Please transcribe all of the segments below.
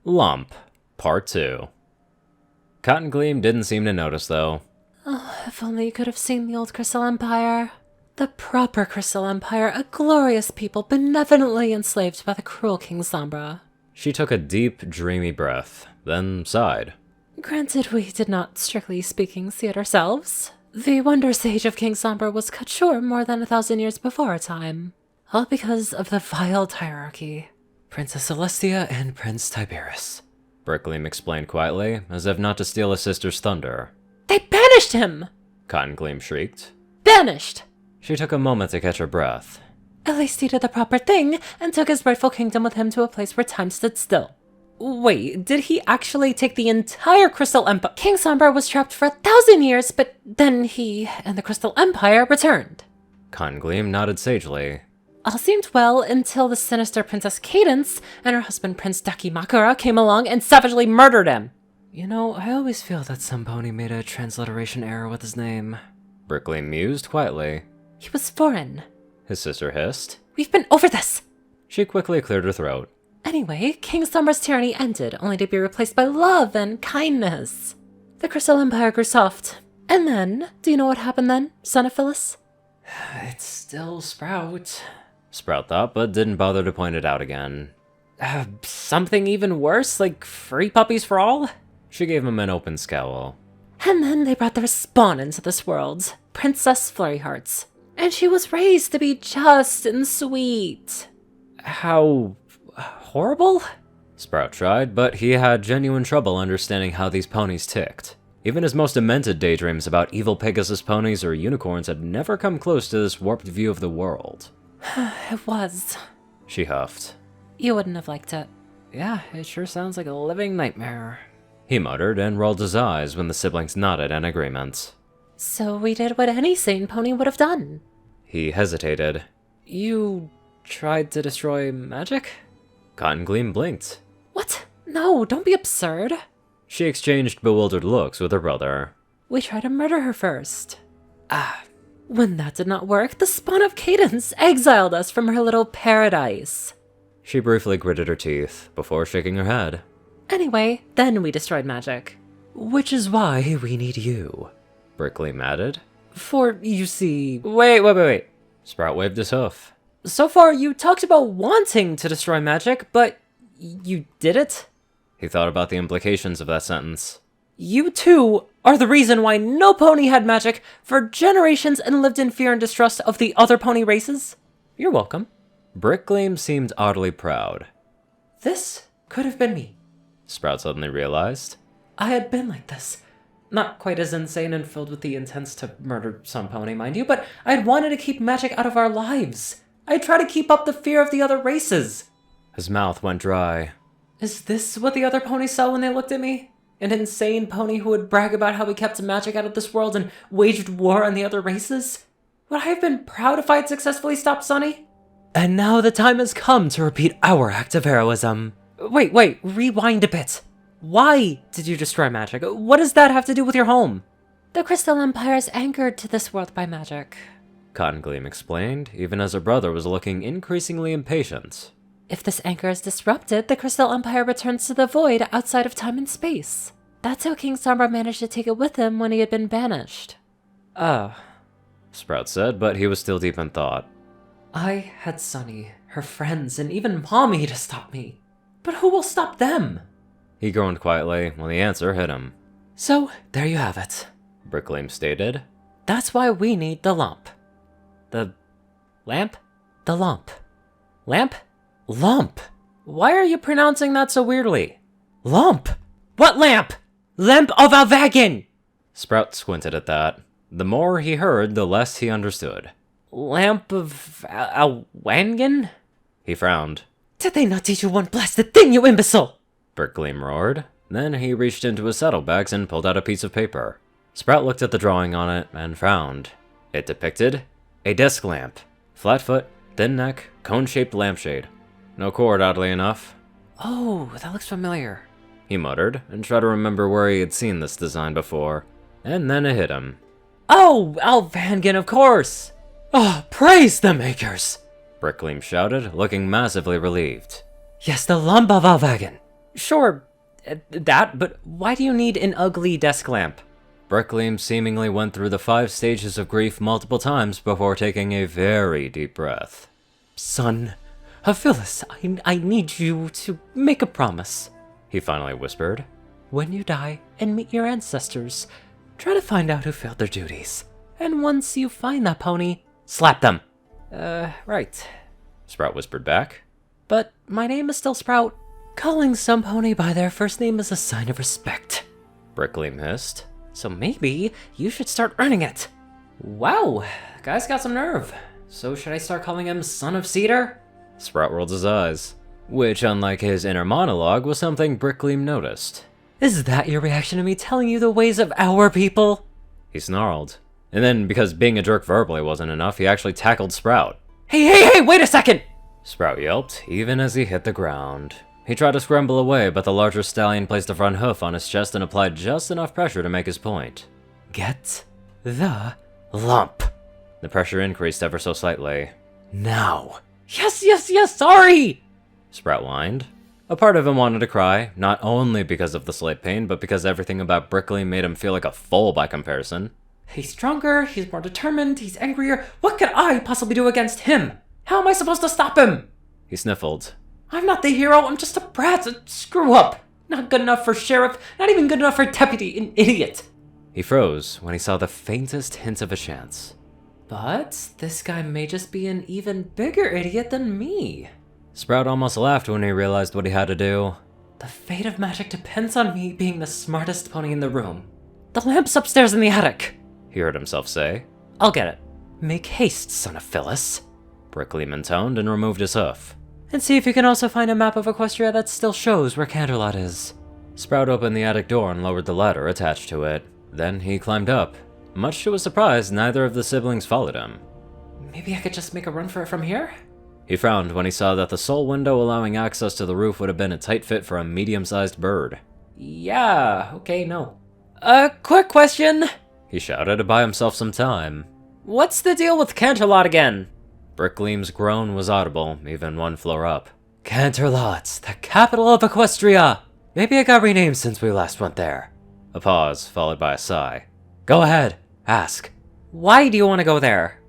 Lämp, Part 2. Cotton Gleam didn't seem to notice, though. Oh, if only you could have seen the old Crystal Empire. The proper Crystal Empire, a glorious people benevolently enslaved by the cruel King Sombra. She took a deep, dreamy breath, then sighed. Granted, we did not, strictly speaking, see it ourselves. The wondrous age of King Sombra was cut short more than 1,000 years before our time. All because of the vile hierarchy. Princess Celestia and Prince Tiberius, Brickleam explained quietly, as if not to steal his sister's thunder. They banished him! Cotton Gleam shrieked. Banished! She took a moment to catch her breath. At least he did the proper thing, and took his rightful kingdom with him to a place where time stood still. Wait, did he actually take the entire Crystal Empire? King Sombra was trapped for 1,000 years, but then he and the Crystal Empire returned. Cotton Gleam nodded sagely. All seemed well until the sinister Princess Cadence and her husband Prince Dakimakura came along and savagely murdered him. You know, I always feel that some pony made a transliteration error with his name. Brickleam mused quietly. He was foreign. His sister hissed. We've been over this! She quickly cleared her throat. Anyway, King Sombra's tyranny ended, only to be replaced by love and kindness. The Crystal Empire grew soft. And then, do you know what happened then, son of Phyllis? It's still Sprout. Sprout thought, but didn't bother to point it out again. Something even worse, like free puppies for all? She gave him an open scowl. And then they brought their spawn into this world, Princess Flurryhearts. And she was raised to be just and sweet. How horrible? Sprout tried, but he had genuine trouble understanding how these ponies ticked. Even his most demented daydreams about evil Pegasus ponies or unicorns had never come close to this warped view of the world. It was. She huffed. You wouldn't have liked it. Yeah, it sure sounds like a living nightmare. He muttered and rolled his eyes when the siblings nodded in agreement. So we did what any sane pony would have done. He hesitated. You tried to destroy magic? Cotton Gleam blinked. What? No, don't be absurd. She exchanged bewildered looks with her brother. We tried to murder her first. When that did not work, the spawn of Cadence exiled us from her little paradise. She briefly gritted her teeth before shaking her head. Anyway, then we destroyed magic. Which is why we need you. Brickleam added. For, you see... Wait. Sprout waved his hoof. So far, you talked about wanting to destroy magic, but you did it? He thought about the implications of that sentence. You too are the reason why no pony had magic for generations and lived in fear and distrust of the other pony races. You're welcome. Brickleam seemed oddly proud. This could have been me. Sprout suddenly realized. I had been like this. Not quite as insane and filled with the intents to murder some pony, mind you, but I had wanted to keep magic out of our lives. I'd try to keep up the fear of the other races. His mouth went dry. Is this what the other ponies saw when they looked at me? An insane pony who would brag about how he kept magic out of this world and waged war on the other races? Would I have been proud if I had successfully stopped Sunny? And now the time has come to repeat our act of heroism. Wait, rewind a bit. Why did you destroy magic? What does that have to do with your home? The Crystal Empire is anchored to this world by magic. Cotton Gleam explained, even as her brother was looking increasingly impatient. If this anchor is disrupted, the Crystal Empire returns to the void outside of time and space. That's how King Sombra managed to take it with him when he had been banished. Sprout said, but he was still deep in thought. I had Sunny, her friends, and even Mommy to stop me. But who will stop them? He groaned quietly when the answer hit him. So, there you have it. Brickleam stated. That's why we need the Lämp. The lamp? The Lämp. Lamp? Lämp. Why are you pronouncing that so weirdly? Lämp. What lamp? Lämp of Alvagan! Sprout squinted at that. The more he heard, the less he understood. Lämp of Alwangan? He frowned. Did they not teach you one blasted thing, you imbecile? Brickleam roared. Then he reached into his saddlebags and pulled out a piece of paper. Sprout looked at the drawing on it and frowned. It depicted a desk lamp. Flat foot, thin neck, cone-shaped lampshade. No cord, oddly enough. Oh, that looks familiar. He muttered, and tried to remember where he had seen this design before. And then it hit him. Oh, Alvangan, of course! Oh, praise the makers! Brickleam shouted, looking massively relieved. Yes, the Lämp of Alvagan. Sure, that, but why do you need an ugly desk lamp? Brickleam seemingly went through the 5 stages of grief multiple times before taking a very deep breath. Son, Phyllis, I need you to make a promise, he finally whispered. When you die and meet your ancestors, try to find out who failed their duties. And once you find that pony, slap them. Right, Sprout whispered back. But my name is still Sprout. Calling some pony by their first name is a sign of respect, Brickleam hissed. So maybe you should start earning it. Wow, guy's got some nerve. So should I start calling him Son of Cedar? Sprout rolled his eyes, which, unlike his inner monologue, was something Brickleam noticed. Is that your reaction to me telling you the ways of our people? He snarled. And then, because being a jerk verbally wasn't enough, he actually tackled Sprout. Hey, wait a second! Sprout yelped, even as he hit the ground. He tried to scramble away, but the larger stallion placed a front hoof on his chest and applied just enough pressure to make his point. Get the lump. The pressure increased ever so slightly. Now. Yes, sorry! Sprout whined. A part of him wanted to cry, not only because of the slight pain, but because everything about Brickleam made him feel like a foal by comparison. He's stronger, he's more determined, he's angrier. What could I possibly do against him? How am I supposed to stop him? He sniffled. I'm not the hero, I'm just a brat, a screw-up. Not good enough for sheriff, not even good enough for deputy, an idiot. He froze when he saw the faintest hint of a chance. But this guy may just be an even bigger idiot than me. Sprout almost laughed when he realized what he had to do. The fate of magic depends on me being the smartest pony in the room. The lamp's upstairs in the attic, he heard himself say. I'll get it. Make haste, son of Phyllis, Brickleam intoned and removed his hoof. And see if you can also find a map of Equestria that still shows where Canterlot is. Sprout opened the attic door and lowered the ladder attached to it. Then he climbed up. Much to his surprise, neither of the siblings followed him. Maybe I could just make a run for it from here? He frowned when he saw that the sole window allowing access to the roof would have been a tight fit for a medium-sized bird. Yeah, okay, no. Quick question, he shouted to buy himself some time. What's the deal with Canterlot again? Brickleam's groan was audible, even 1 floor up. Canterlot, the capital of Equestria! Maybe it got renamed since we last went there. A pause, followed by a sigh. Go ahead, ask. Why do you want to go there?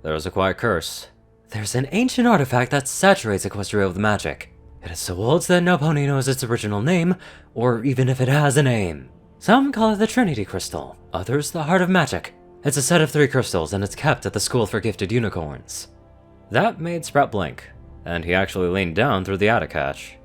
There was a quiet curse. There's an ancient artifact that saturates Equestria with magic. It is so old that no pony knows its original name, or even if it has a name. Some call it the Trinity Crystal, others the Heart of Magic. It's a set of 3 crystals, and it's kept at the School for Gifted Unicorns. That made Sprout blink, and he actually leaned down through the attic hatch.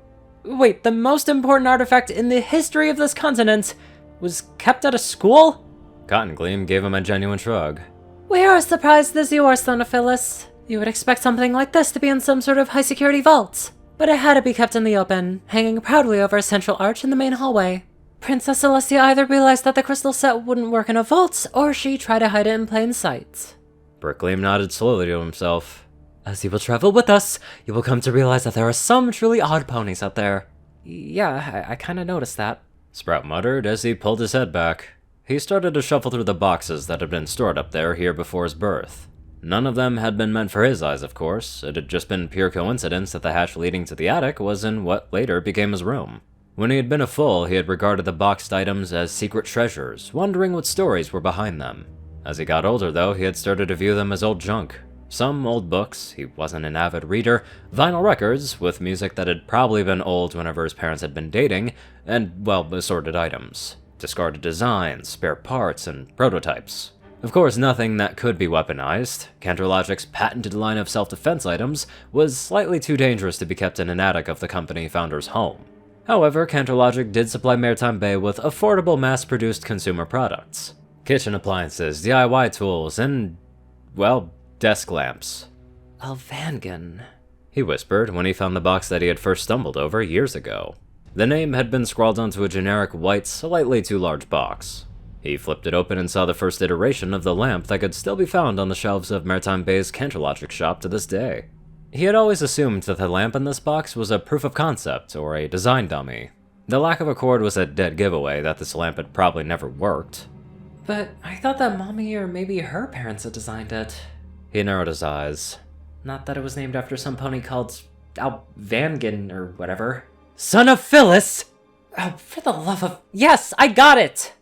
Wait, the most important artifact in the history of this continent was kept at a school? Cottongleam gave him a genuine shrug. We are as surprised as you are, son of Phyllis. You would expect something like this to be in some sort of high-security vault, but it had to be kept in the open, hanging proudly over a central arch in the main hallway. Princess Celestia either realized that the crystal set wouldn't work in a vault, or she tried to hide it in plain sight. Brickleam nodded slowly to himself. As you will travel with us, you will come to realize that there are some truly odd ponies out there. Yeah, I kinda noticed that, Sprout muttered as he pulled his head back. He started to shuffle through the boxes that had been stored up there here before his birth. None of them had been meant for his eyes, of course. It had just been pure coincidence that the hatch leading to the attic was in what later became his room. When he had been a foal, he had regarded the boxed items as secret treasures, wondering what stories were behind them. As he got older, though, he had started to view them as old junk. Some old books, he wasn't an avid reader, vinyl records with music that had probably been old whenever his parents had been dating, and, well, assorted items. Discarded designs, spare parts, and prototypes. Of course, nothing that could be weaponized. Canterlogic's patented line of self-defense items was slightly too dangerous to be kept in an attic of the company founder's home. However, Canterlogic did supply Maritime Bay with affordable mass-produced consumer products. Kitchen appliances, DIY tools, and, well, desk lamps. Alvangan, he whispered when he found the box that he had first stumbled over years ago. The name had been scrawled onto a generic white, slightly too large box. He flipped it open and saw the first iteration of the lamp that could still be found on the shelves of Maritime Bay's Canterlogic shop to this day. He had always assumed that the lamp in this box was a proof of concept or a design dummy. The lack of a cord was a dead giveaway that this lamp had probably never worked. But I thought that Mommy or maybe her parents had designed it. He narrowed his eyes. Not that it was named after some pony called Alvangan or whatever. Son of Phyllis! Oh, for the love of... Yes, I got it!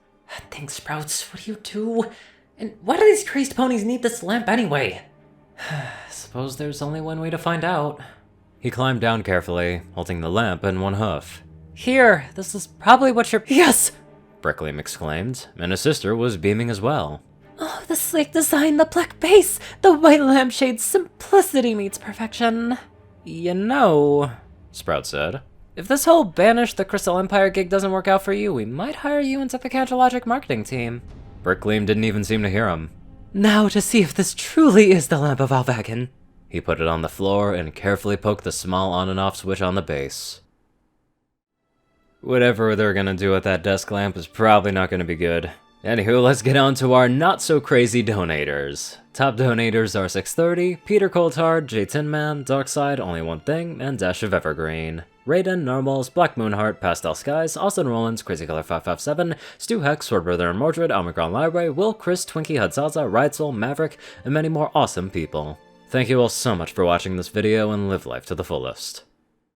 Thanks, Sprouts. What do you do? And why do these crazed ponies need this lamp anyway? Suppose there's only one way to find out. He climbed down carefully, holding the lamp in one hoof. Here, this is probably what you're... Yes! Brickleam exclaimed, and his sister was beaming as well. Oh, the sleek design, the black base, the white lampshade, simplicity meets perfection. You know, Sprout said, if this whole banish the Crystal Empire gig doesn't work out for you, we might hire you into the Cantrologic marketing team. Brickleam didn't even seem to hear him. Now to see if this truly is the Lamp of Alvagan. He put it on the floor and carefully poked the small on and off switch on the base. Whatever they're gonna do with that desk lamp is probably not gonna be good. Anywho, let's get on to our not-so-crazy donators. Top donators are 630, Peter Coulthard, J Tinman, Darkside, Only One Thing, and Dash of Evergreen. Rayden, Narwhals, Blackmoonheart, Pastel Skies, Austin Rollins, Crazy Color 557, Stu Hex, Swordbrother and Mordred, Omicron Lyrae, Will, Chris, Twinkie, Hudzaza, rightful, Maverick, and many more awesome people. Thank you all so much for watching this video and live life to the fullest.